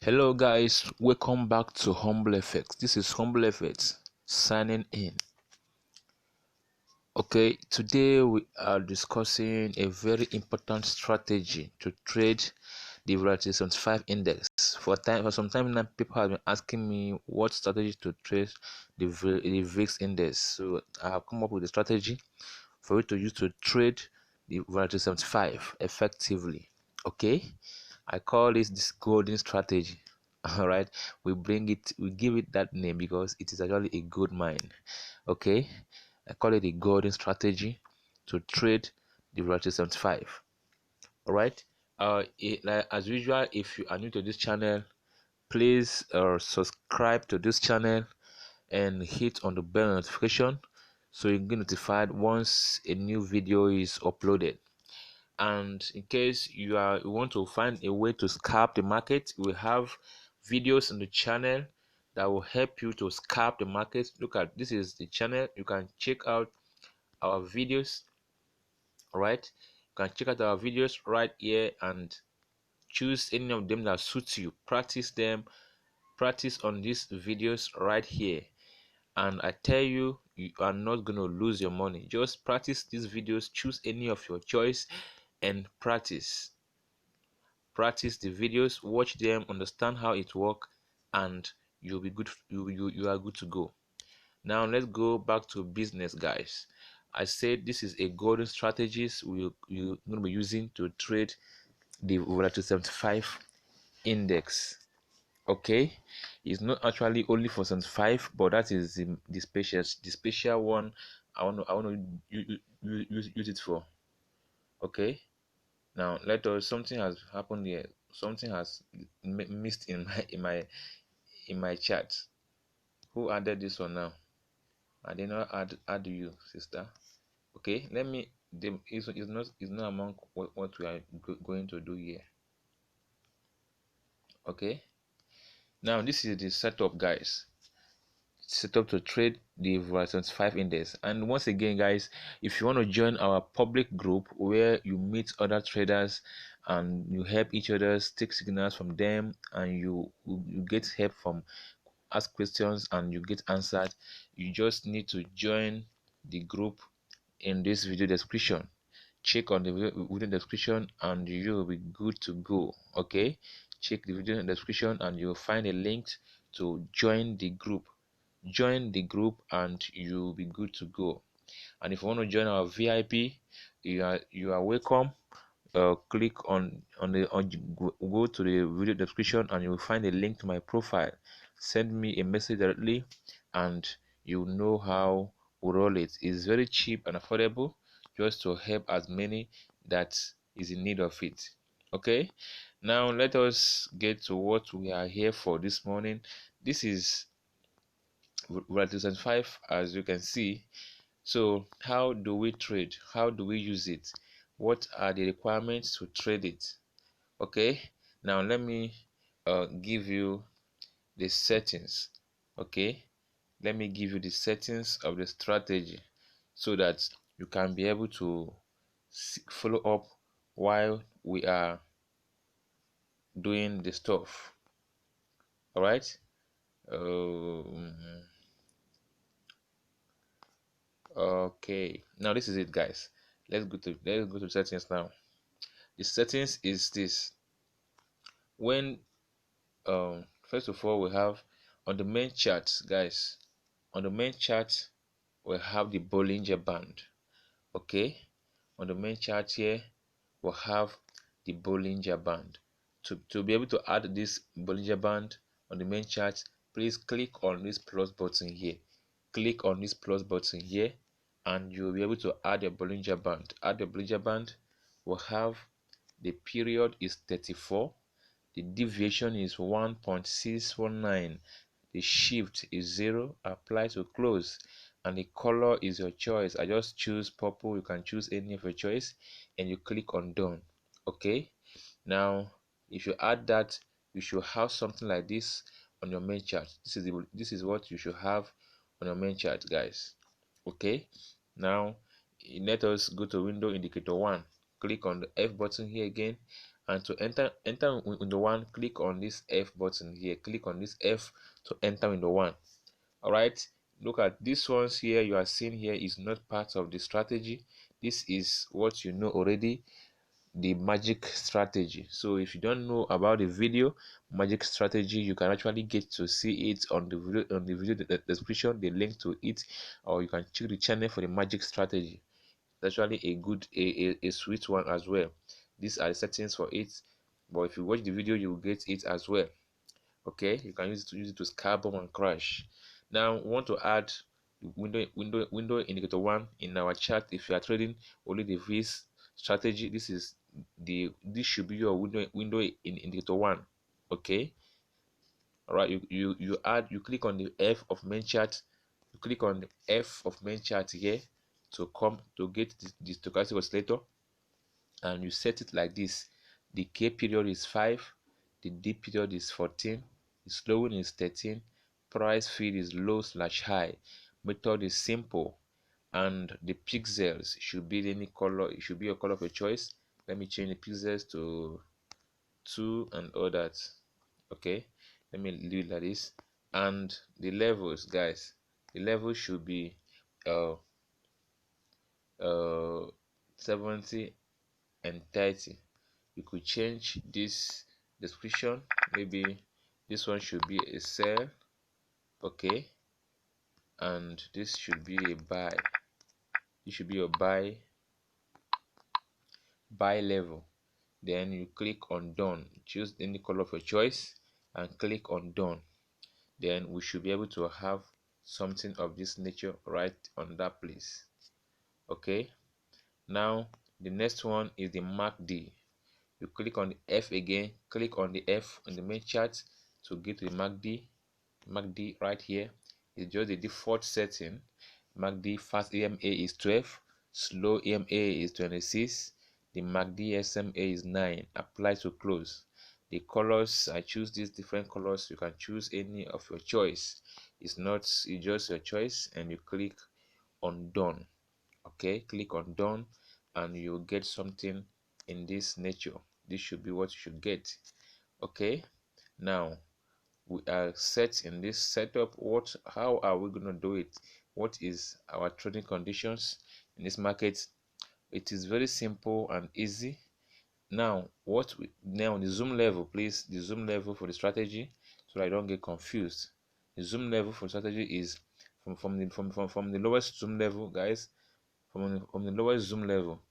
Hello guys, welcome back to HumbleFx. This is HumbleFx signing in. Okay, today we are discussing a very important strategy to trade the Volatility index. For some time now, people have been asking me what strategy to trade the Vix index. So I have come up with a strategy for you to use to trade the Volatility 75 effectively. Okay, I call this golden strategy. All right, we give it that name because it is actually a gold mine. Okay, I call it a golden strategy to trade the Volatility 75. All right, like, as usual, if you are new to this channel, please subscribe to this channel and hit on the bell notification so you get notified once a new video is uploaded. And in case you want to find a way to scalp the market, we have videos on the channel that will help you to scalp the market. Look at this is the channel. You can check out our videos. All right, you can check out our videos right here and choose any of them that suits you. Practice them. Practice on these videos right here. And I tell you, you are not going to lose your money. Just practice these videos, choose any of your choice and practice the videos, watch them, understand how it works, and you'll be good. You are good to go. Now let's go back to business, guys. I said this is a golden strategies you're going to be using to trade the Volatility 75 index. Okay, it's not actually only for 75, but that is the special one I want to use it for. Okay, now let us, something has happened here. Something has missed in my chat. Who added this one now? I did not add you, sister. Okay, let me. It's not among what we are going to do here. Okay, now this is the setup, guys. Setup to trade the Volatility index. And once again, guys, if you want to join our public group where you meet other traders and you help each other, take signals from them, and you get help from ask questions and you get answered, you just need to join the group in this video description. Check on the video description and you will be good to go. Okay, check the video description and you'll find a link to join the group. Join the group and you'll be good to go. And if you want to join our VIP, you are welcome. Click on go to the video description and you will find a link to my profile. Send me a message directly and you know how we roll it. It's very cheap and affordable, just to help as many that is in need of it. Okay, now let us get to what we are here for this morning. This is Volatility 75, as you can see. So how do we trade? How do we use it? What are the requirements to trade it? Okay, now let me give you the settings. Okay, let me give you the settings of the strategy so that you can be able to follow up while we are doing the stuff. All right. Okay, now this is it, guys. Let's go to settings now. The settings is this. When first of all, we have on the main chart, guys. On the main chart, we have the Bollinger Band. Okay, on the main chart here, we have the Bollinger Band. To be able to add this Bollinger Band on the main chart, please click on this plus button here. Click on this plus button here, and you'll be able to add a Bollinger Band. Add the Bollinger Band. We'll have the period is 34. The deviation is 1.619. The shift is 0. Apply to close, and the color is your choice. I just choose purple. You can choose any of your choice, and you click on done. Okay, now if you add that, you should have something like this on your main chart. This is what you should have on your main chart, guys. Okay, now let us go to window indicator 1. Click on the F button here again, And to enter window 1, click on this F button here. Click on this F to enter window 1. All right, look at this ones here. You are seeing here is not part of the strategy. This is what you know already, the magic strategy. So if you don't know about the video magic strategy, you can actually get to see it on the video description, the link to it, or you can check the channel for the magic strategy. It's actually a good a sweet one as well. These are the settings for it, but if you watch the video, you will get it as well. Okay, you can use it to scalp and crash. Now we want to add window indicator 1 in our chart. If you are trading only the VIX strategy, this should be your window in indicator 1. Okay, all right, you click on the F of main chart. You click on the F of main chart here to come to get the stochastic oscillator, and you set it like this. The K period is 5, the D period is 14, the slowing is 13, price feed is low/high. Method is simple, and the pixels should be any color. It should be your color of your choice. Let me change the pixels to 2 and all that. Okay, let me leave it like this. And the levels, guys, the level should be uh 70 and 30. You could change this description. Maybe this one should be a sell. Okay, and this should be a buy. This should be your buy level. Then you click on done. Choose any color of your choice and click on done. Then we should be able to have something of this nature right on that place. Okay, now the next one is the MACD. You click on the F again, click on the F on the main chart to get to the MACD right here. It's just the default setting. MACD fast EMA is 12, slow EMA is 26, the MACD SMA is 9. Apply to close. The colors, I choose these different colors. You can choose any of your choice. It's just your choice, and you click on done. Okay, click on done and you'll get something in this nature. This should be what you should get. Okay, now we are set in this setup. How are we going to do it? What is our trading conditions in this market? It is very simple and easy. Now now the zoom level, please, the zoom level for the strategy, so I don't get confused. The zoom level for strategy is from the lowest zoom level, guys. From the lowest zoom level,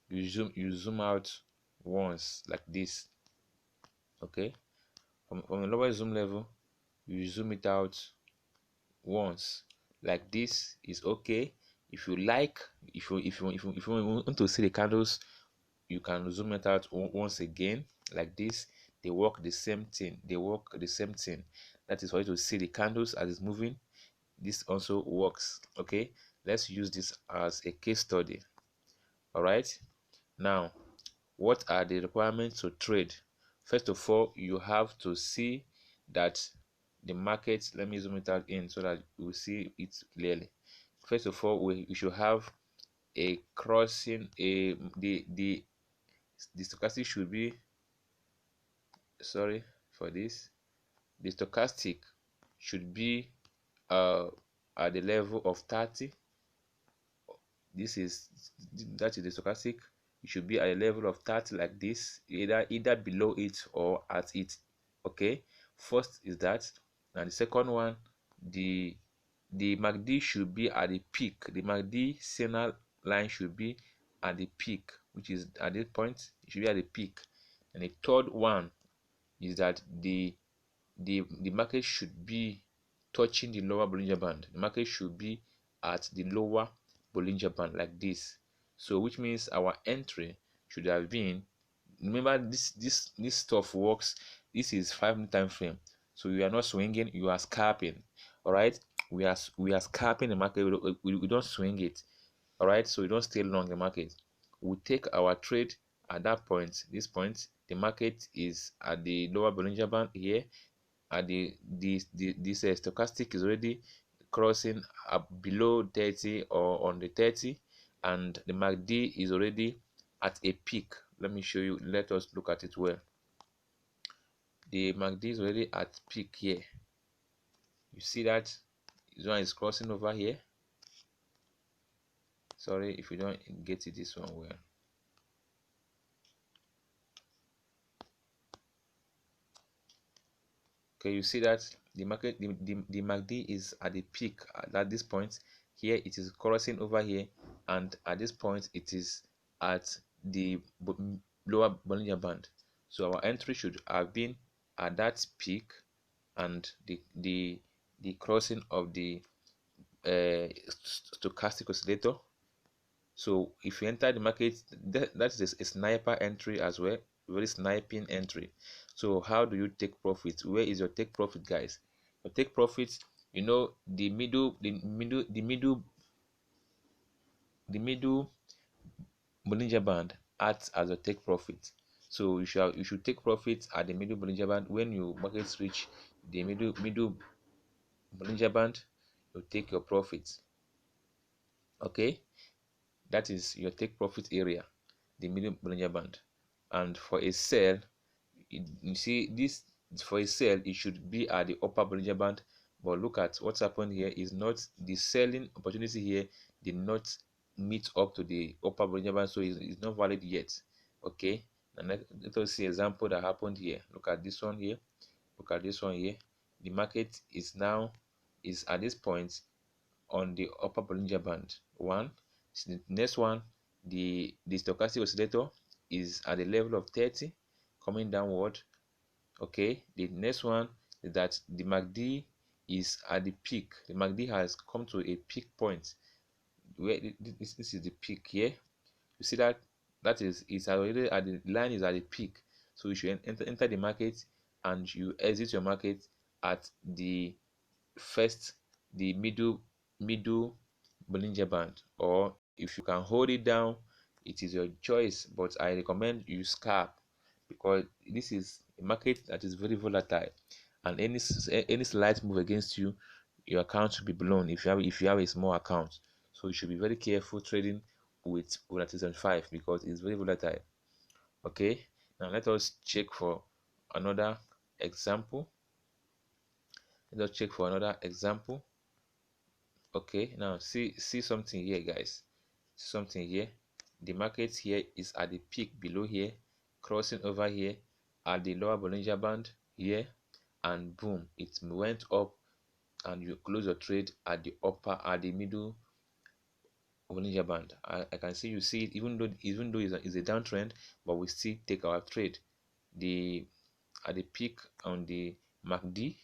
you zoom out once like this. Okay, from the lowest zoom level, you zoom it out once like this is okay. If you like, if you want to see the candles, you can zoom it out once again like this. They work the same thing. That is for you to see the candles as it's moving. This also works. Okay, let's use this as a case study. All right, now what are the requirements to trade? First of all, you have to see that the market, let me zoom it out in so that you see it clearly. First of all, we should have a crossing, the stochastic should be, sorry for this, the stochastic should be at the level of 30. That is the stochastic. It should be at a level of 30 like this, either below it or at it. Okay, first is that. And the second one, the MACD should be at the peak. The MACD signal line should be at the peak, which is at this point. It should be at the peak. And the third one is that the market should be touching the lower Bollinger Band. The market should be at the lower Bollinger Band like this. So which means our entry should have been, remember this stuff works. This is 5-minute time frame, so you are not swinging, you are scalping. All right, we are scalping the market. We don't swing it. All right, so we don't stay long the market. We take our trade at that point. This point, the market is at the lower Bollinger Band here. At this stochastic is already crossing up below 30 or on the 30, and the MACD is already at a peak let me show you. Let us look at it well. The MACD is already at peak here. You see that this one is crossing over here. Sorry if you don't get it this one well. Okay, you see that the MACD is at the peak at this point. Here it is crossing over here, and at this point it is at the lower Bollinger Band. So our entry should have been at that peak and the crossing of the stochastic oscillator. So if you enter the market, that is a sniper entry as well, very sniping entry. So how do you take profit? Where is your take profit, guys? Your take profit, you know, the middle Bollinger Band acts as a take profit. So you should take profit at the middle Bollinger Band. When your markets reach the middle Bollinger Band, you take your profit. Okay, that is your take profit area, the middle Bollinger Band. And for a sell, you see this, for a sell it should be at the upper Bollinger Band. But look at what's happened here is not the selling opportunity here did not meet up to the upper Bollinger Band, so it's not valid yet. Okay, and let us see example that happened here. Look at this one here, look at this one here. The market is at this point on the upper Bollinger Band. One, the next one, the stochastic oscillator is at the level of 30 coming downward. Okay, the next one is that the MACD is at the peak. The MACD has come to a peak point where this is the peak here. You see that it's already at the line is at the peak. So you should enter the market and you exit your market at the middle Bollinger Band, or if you can hold it down, it is your choice, but I recommend you scalp, because this is a market that is very volatile, and any slight move against you, your account will be blown if you have a small account. So you should be very careful trading with Volatility 5 because it's very volatile. Okay, now let us check for another example. Okay, now see something here, guys. Something here. The market here is at the peak below here, crossing over here at the lower Bollinger Band here, and boom, it went up, and you close your trade at the middle Bollinger Band. I can see, you see it, even though it's a downtrend, but we still take our trade. At the peak on the MACD,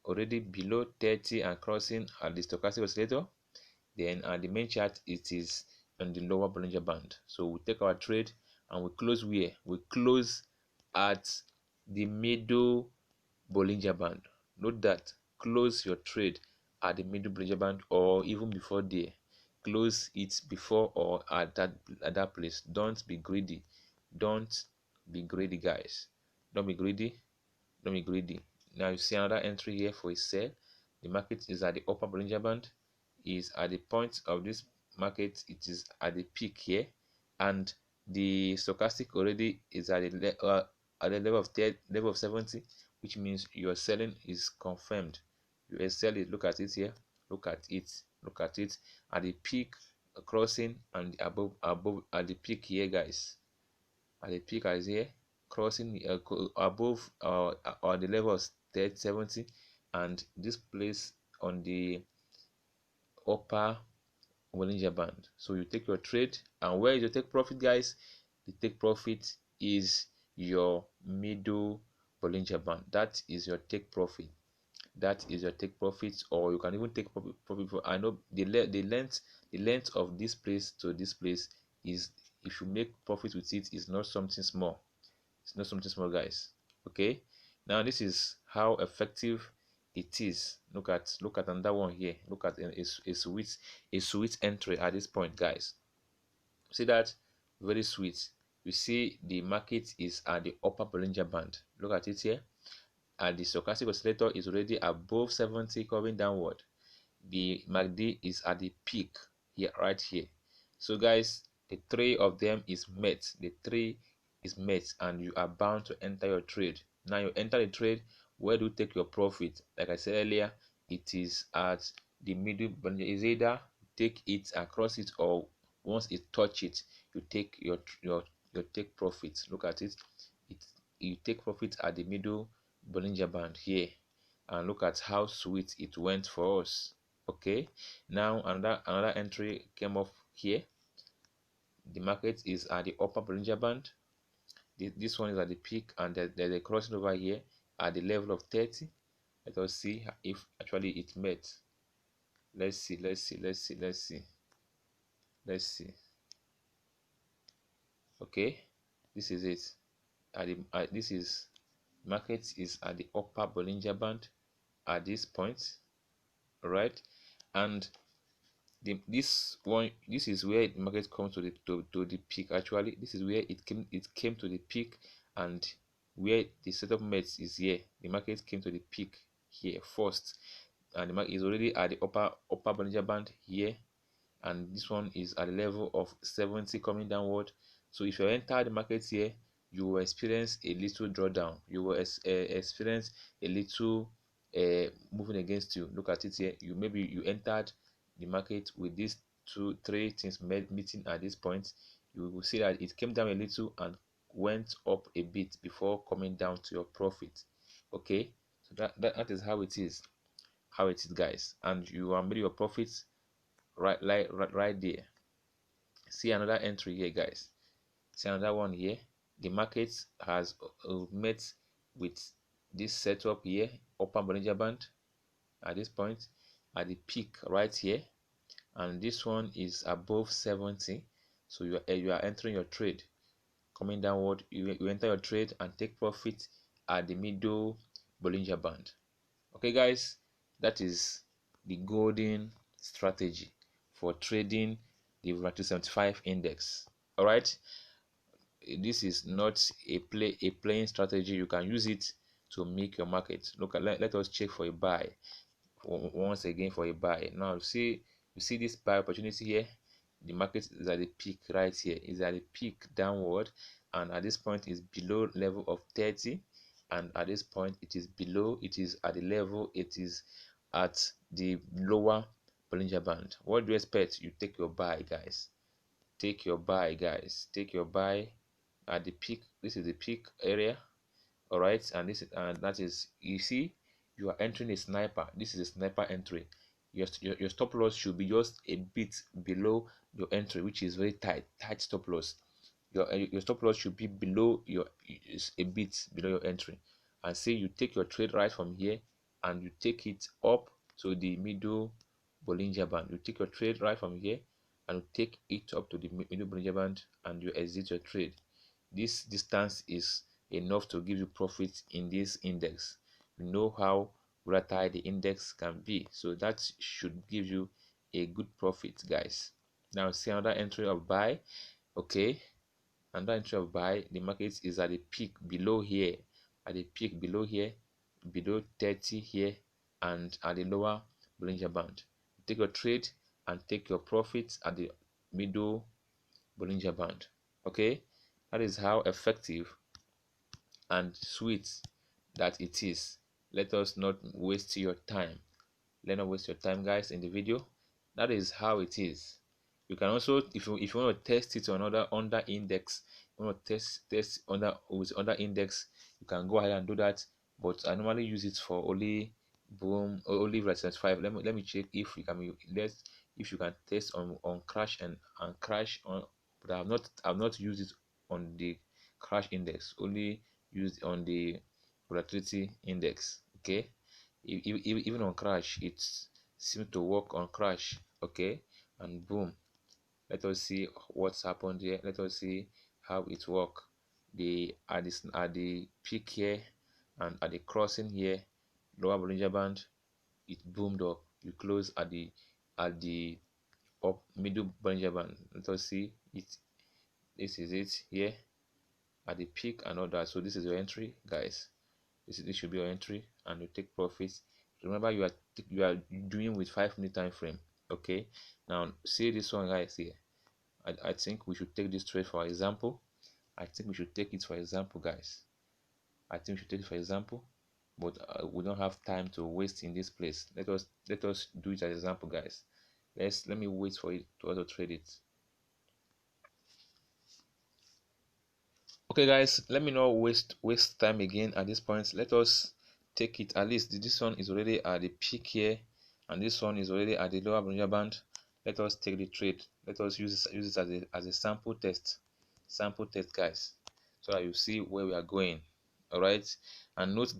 already below 30 and crossing at the stochastic oscillator. Then at the main chart, it is on the lower Bollinger Band. So we take our trade and we close where? We close at the middle Bollinger Band. Note that, close your trade at the middle Bollinger Band, or even before there. Close it before or at that place. Don't be greedy. Don't be greedy, guys. Don't be greedy. Don't be greedy. Now you see another entry here for a sell. The market is at the upper Bollinger Band, is at the point of this market, it is at the peak here, and the stochastic already is at the level of 70, which means your selling is confirmed. You are selling. Look at it here. Look at it at the peak, crossing, and above at the peak here, guys. At the peak is here, crossing above or the level of 70, and this place on the upper Bollinger Band. So you take your trade, and where is your take profit, guys? The take profit is your middle Bollinger Band. That is your take profit. Or you can even take profit for, I know the length of this place to this place is, if you make profit with it, is not something small. It's not something small, guys. Okay, now this is how effective it is. Look at another one here. Look at a sweet entry at this point, guys. See that? Very sweet. You see the market is at the upper Bollinger Band. Look at it here, and the stochastic oscillator is already above 70 coming downward. The MACD is at the peak here, right here. So guys, the three of them is met. The three is met and you are bound to enter your trade. Now you enter the trade. Where do you take your profit? Like I said earlier, it is at the middle. Is either take it across it, or once it touch it, you take your take profit. Look at it. You take profit at the middle Bollinger Band here, and look at how sweet it went for us. Okay, now another entry came off here. The market is at the upper Bollinger Band. This one is at the peak, and there's a crossing over here at the level of 30. Let us see if actually it met. Let's see. Okay, this is it. This is market is at the upper Bollinger Band at this point, right? And this is where the market comes to the peak. Actually, this is where it came to the peak, and where the setup met is here. The market came to the peak here first, and the market is already at the upper Bollinger Band here, and this one is at the level of 70 coming downward. So if you enter the market here, you will experience a little drawdown. You will experience a little moving against you. Look at it here. Maybe you entered the market with these 2-3 things meeting at this point. You will see that it came down a little and went up a bit before coming down to your profit. Okay, so that is how it is. Guys, and you are made your profits right there. See another entry here, guys. See another one here. The market has met with this setup here, upper Bollinger Band at this point, at the peak right here, and this one is above 70. So you are entering your trade. Coming downward, you enter your trade and take profit at the middle Bollinger Band. Okay, guys, that is the golden strategy for trading the Volatility 75 index. All right, this is not a playing strategy. You can use it to make your market. Look at let us check for a buy once again for a buy. Now you see this buy opportunity here. The market is at the peak right here. Is at the peak downward, and at this point is below level of 30, and at this point it is below. It is at the level. It is at the lower Bollinger Band. What do you expect? You take your buy, guys. Take your buy, guys. Take your buy at the peak. This is the peak area. All right, and that is, you see, you are entering a sniper. This is a sniper entry. Your stop loss should be just a bit below your entry, which is very tight stop loss. Your stop loss should be below a bit below your entry. And say you take your trade right from here and you take it up to the middle Bollinger Band. You take your trade right from here and you take it up to the middle Bollinger Band and you exit your trade. This distance is enough to give you profit in this index. You know how volatile the index can be, so that should give you a good profit, guys. Now see another entry of buy. Okay, another entry of buy. The market is at the peak below here, below 30 here, and at the lower Bollinger Band. Take your trade and take your profits at the middle Bollinger Band. Okay, that is how effective and sweet that it is. Let us not waste your time. Let not waste your time, guys, in the video. That is how it is. You can also, if you want to test it on under index, you want to test under index, you can go ahead and do that. But I normally use it for only boom or only resistance 5. Let me check if you can test on crash and crash on, but I've not used it on the crash index, only used on the volatility index. Okay, even on crash it seems to work on crash. Okay, and boom, let us see what's happened here. Let us see how it work. At the peak here and at the crossing here, lower Bollinger Band, it boomed up. You close at the up middle Bollinger Band. Let us see it. This is it here at the peak and all that. So this is your entry, guys. This should be your entry, and you take profits. Remember, you are doing with 5-minute time frame. Okay, now see this one, guys. Here I think we should take this trade for example. I think we should take it for example, guys. I think we should take it for example, but we don't have time to waste in this place. Let us do it as example, guys. Let me wait for it to auto trade it. Okay, guys, let me not waste time again at this point. Let us take it. At least this one is already at the peak here, and this one is already at the lower Bollinger Band. Let us take the trade. Let us use it as a sample test, guys, so that you see where we are going. All right, and note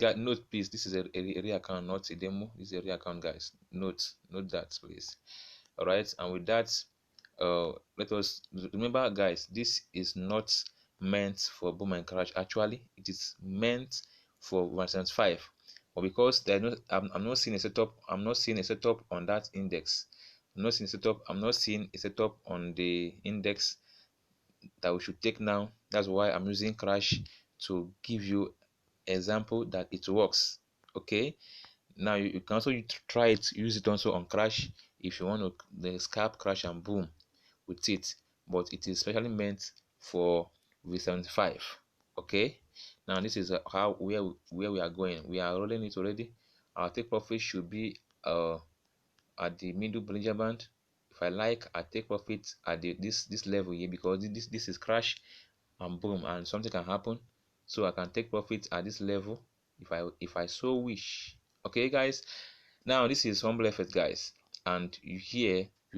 please, this is a real account, not a demo. This is a real account, guys. Note that, please. All right, and with that, let us remember, guys, this is not meant for boom and crash. Actually, it is meant for 175, but because there no, I'm not seeing a setup. I'm not seeing a setup on that index. I'm not seeing a setup. I'm not seeing a setup on the index that we should take now. That's why I'm using crash to give you example that it works. Okay, now you can also try it, use it also on crash if you want to the scalp crash and boom with it, but it is specially meant for V75. Okay, now this is how where we are going. We are rolling it already. Our take profit should be at the middle Bollinger Band. If I like, I take profit at this level here, because this is crash and boom, and something can happen, so I can take profit at this level if I so wish. Okay, guys, now this is HumbleFx, guys, and you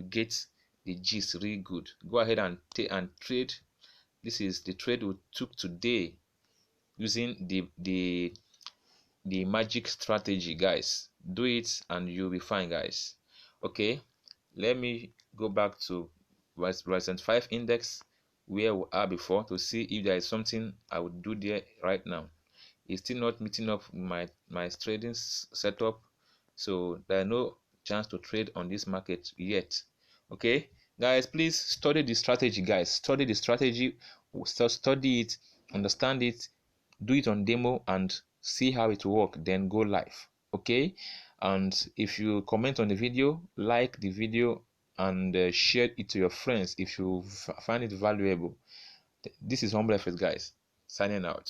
get the gist really good. Go ahead and trade. This is the trade we took today using the magic strategy, guys. Do it and you'll be fine, guys. Okay, let me go back to Vix75 index where we are before to see if there is something I would do there right now. It's still not meeting up my trading setup, so there are no chance to trade on this market yet. Okay, guys, please study the strategy, guys. Study the strategy, study it, understand it, do it on demo and see how it will work, then go live. Okay, and if you comment on the video, like the video, and share it to your friends if you find it valuable. This is HumbleFx, guys, signing out.